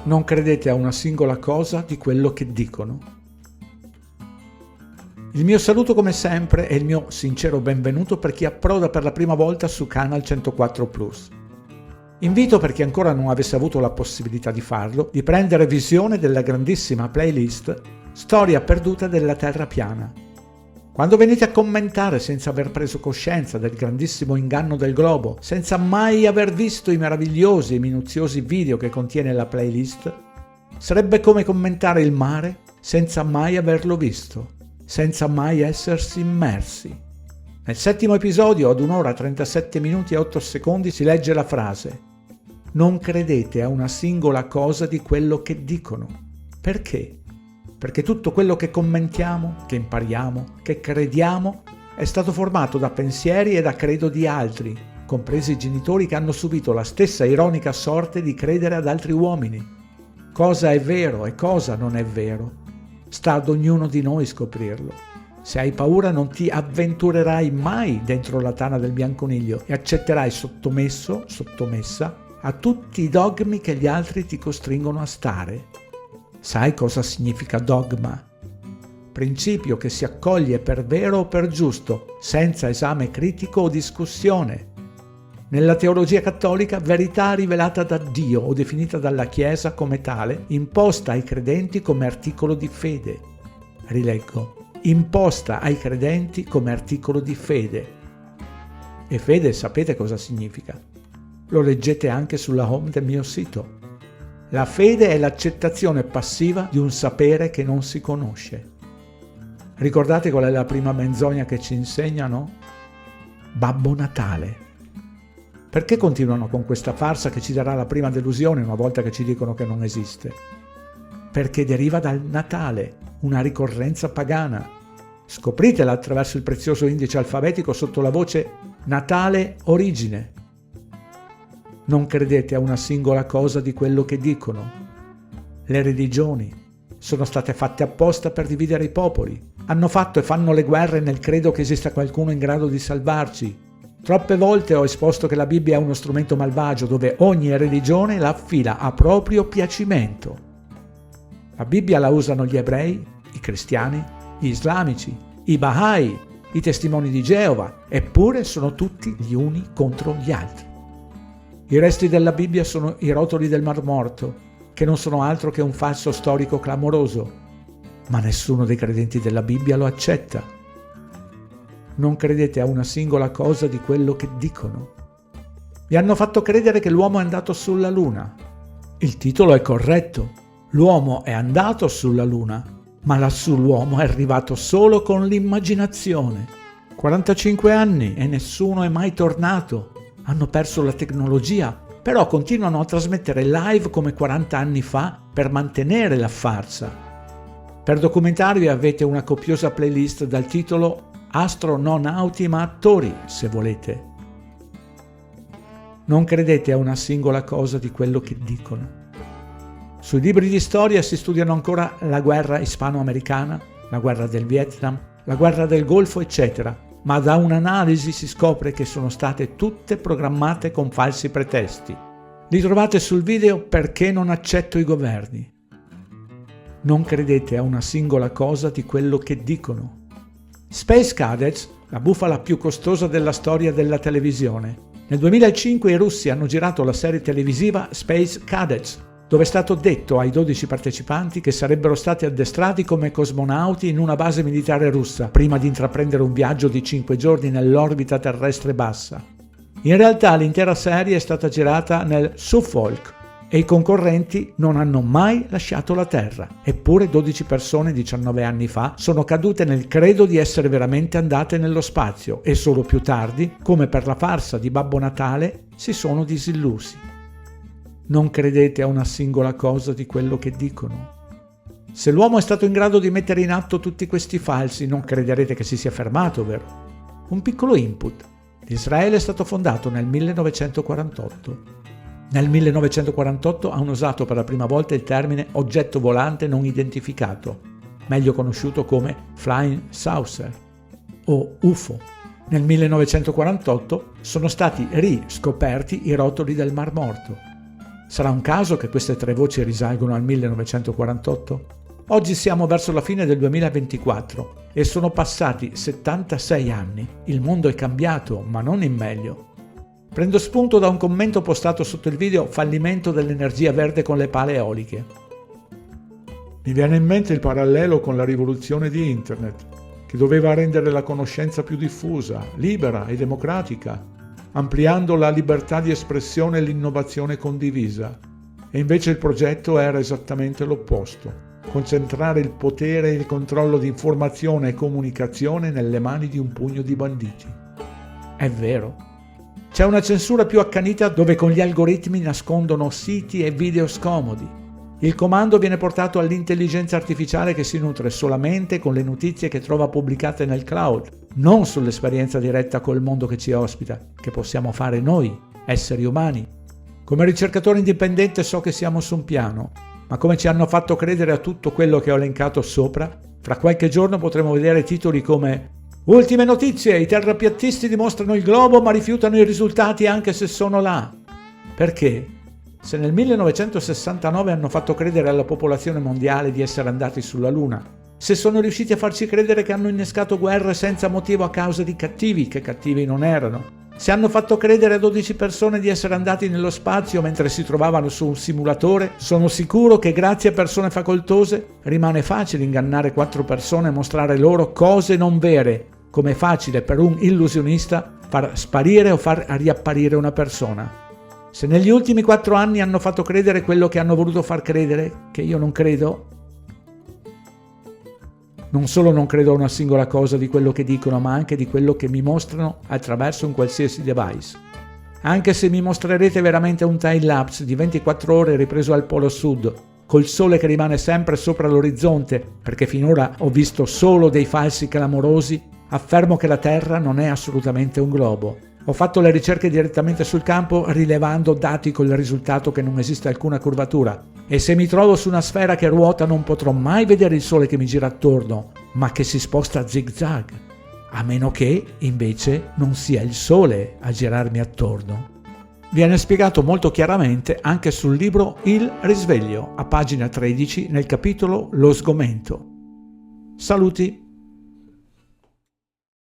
Non credete a una singola cosa di quello che dicono. Il mio saluto come sempre e il mio sincero benvenuto per chi approda per la prima volta su Canal 104+. Invito per chi ancora non avesse avuto la possibilità di farlo, di prendere visione della grandissima playlist Storia perduta della Terra piana. Quando venite a commentare senza aver preso coscienza del grandissimo inganno del globo, senza mai aver visto i meravigliosi e minuziosi video che contiene la playlist, sarebbe come commentare il mare senza mai averlo visto, senza mai essersi immersi. Nel 7° episodio, ad 1 ora 37 minuti e 8 secondi, si legge la frase: non credete a una singola cosa di quello che dicono. Perché? Perché tutto quello che commentiamo, che impariamo, che crediamo è stato formato da pensieri e da credo di altri, compresi i genitori che hanno subito la stessa ironica sorte di credere ad altri uomini. Cosa è vero e cosa non è vero? Sta ad ognuno di noi scoprirlo. Se hai paura non ti avventurerai mai dentro la tana del bianconiglio e accetterai sottomesso, sottomessa, a tutti i dogmi che gli altri ti costringono a stare. Sai cosa significa dogma? Principio che si accoglie per vero o per giusto, senza esame critico o discussione. Nella teologia cattolica, verità rivelata da Dio o definita dalla Chiesa come tale, imposta ai credenti come articolo di fede. Rileggo: imposta ai credenti come articolo di fede. E fede sapete cosa significa? Lo leggete anche sulla home del mio sito. La fede è l'accettazione passiva di un sapere che non si conosce. Ricordate qual è la prima menzogna che ci insegnano? Babbo Natale. Perché continuano con questa farsa che ci darà la prima delusione una volta che ci dicono che non esiste? Perché deriva dal Natale, una ricorrenza pagana. Scopritela attraverso il prezioso indice alfabetico sotto la voce Natale Origine. Non credete a una singola cosa di quello che dicono. Le religioni sono state fatte apposta per dividere i popoli. Hanno fatto e fanno le guerre nel credo che esista qualcuno in grado di salvarci. Troppe volte ho esposto che la Bibbia è uno strumento malvagio dove ogni religione la affila a proprio piacimento. La Bibbia la usano gli ebrei, i cristiani, gli islamici, i Bahai, i testimoni di Geova, eppure sono tutti gli uni contro gli altri. I resti della Bibbia sono i rotoli del Mar Morto, che non sono altro che un falso storico clamoroso, ma nessuno dei credenti della Bibbia lo accetta. Non credete a una singola cosa di quello che dicono. Vi hanno fatto credere che l'uomo è andato sulla Luna. Il titolo è corretto. L'uomo è andato sulla Luna, ma lassù l'uomo è arrivato solo con l'immaginazione. 45 anni e nessuno è mai tornato. Hanno perso la tecnologia, però continuano a trasmettere live come 40 anni fa per mantenere la farsa. Per documentarvi avete una copiosa playlist dal titolo Astronauti ma attori, se volete. Non credete a una singola cosa di quello che dicono. Sui libri di storia si studiano ancora la guerra ispano-americana, la guerra del Vietnam, la guerra del Golfo, eccetera. Ma da un'analisi si scopre che sono state tutte programmate con falsi pretesti. Li trovate sul video Perché non accetto i governi. Non credete a una singola cosa di quello che dicono. Space Cadets, la bufala più costosa della storia della televisione. Nel 2005 i russi hanno girato la serie televisiva Space Cadets, dove è stato detto ai 12 partecipanti che sarebbero stati addestrati come cosmonauti in una base militare russa prima di intraprendere un viaggio di 5 giorni nell'orbita terrestre bassa. In realtà l'intera serie è stata girata nel Suffolk e i concorrenti non hanno mai lasciato la Terra. Eppure 12 persone 19 anni fa sono cadute nel credo di essere veramente andate nello spazio e solo più tardi, come per la farsa di Babbo Natale, si sono disillusi. Non credete a una singola cosa di quello che dicono. Se l'uomo è stato in grado di mettere in atto tutti questi falsi, non crederete che si sia fermato, vero? Un piccolo input. Israele è stato fondato nel 1948. Nel 1948 hanno usato per la prima volta il termine oggetto volante non identificato, meglio conosciuto come Flying Saucer o UFO. Nel 1948 sono stati riscoperti i rotoli del Mar Morto. Sarà un caso che queste 3 voci risalgono al 1948? Oggi siamo verso la fine del 2024 e sono passati 76 anni. Il mondo è cambiato, ma non in meglio. Prendo spunto da un commento postato sotto il video "Fallimento dell'energia verde con le pale eoliche". Mi viene in mente il parallelo con la rivoluzione di Internet, che doveva rendere la conoscenza più diffusa, libera e democratica, ampliando la libertà di espressione e l'innovazione condivisa. E invece il progetto era esattamente l'opposto: concentrare il potere e il controllo di informazione e comunicazione nelle mani di un pugno di banditi. È vero. C'è una censura più accanita dove con gli algoritmi nascondono siti e video scomodi. Il comando viene portato all'intelligenza artificiale che si nutre solamente con le notizie che trova pubblicate nel cloud, non sull'esperienza diretta col mondo che ci ospita, che possiamo fare noi, esseri umani. Come ricercatore indipendente so che siamo su un piano, ma come ci hanno fatto credere a tutto quello che ho elencato sopra, fra qualche giorno potremo vedere titoli come "Ultime notizie, i terrapiattisti dimostrano il globo ma rifiutano i risultati anche se sono là". Perché? Se nel 1969 hanno fatto credere alla popolazione mondiale di essere andati sulla Luna, se sono riusciti a farci credere che hanno innescato guerre senza motivo a causa di cattivi che cattivi non erano, se hanno fatto credere a 12 persone di essere andati nello spazio mentre si trovavano su un simulatore, sono sicuro che grazie a persone facoltose rimane facile ingannare 4 persone e mostrare loro cose non vere, come è facile per un illusionista far sparire o far riapparire una persona. Se negli ultimi 4 anni hanno fatto credere quello che hanno voluto far credere, che io non credo, non solo non credo a una singola cosa di quello che dicono, ma anche di quello che mi mostrano attraverso un qualsiasi device. Anche se mi mostrerete veramente un time lapse di 24 ore ripreso al Polo Sud, col sole che rimane sempre sopra l'orizzonte, perché finora ho visto solo dei falsi clamorosi, affermo che la Terra non è assolutamente un globo. Ho fatto le ricerche direttamente sul campo rilevando dati col risultato che non esiste alcuna curvatura e se mi trovo su una sfera che ruota non potrò mai vedere il sole che mi gira attorno, ma che si sposta a zig-zag, a meno che invece non sia il sole a girarmi attorno. Viene spiegato molto chiaramente anche sul libro Il risveglio, a pagina 13 nel capitolo Lo sgomento. Saluti!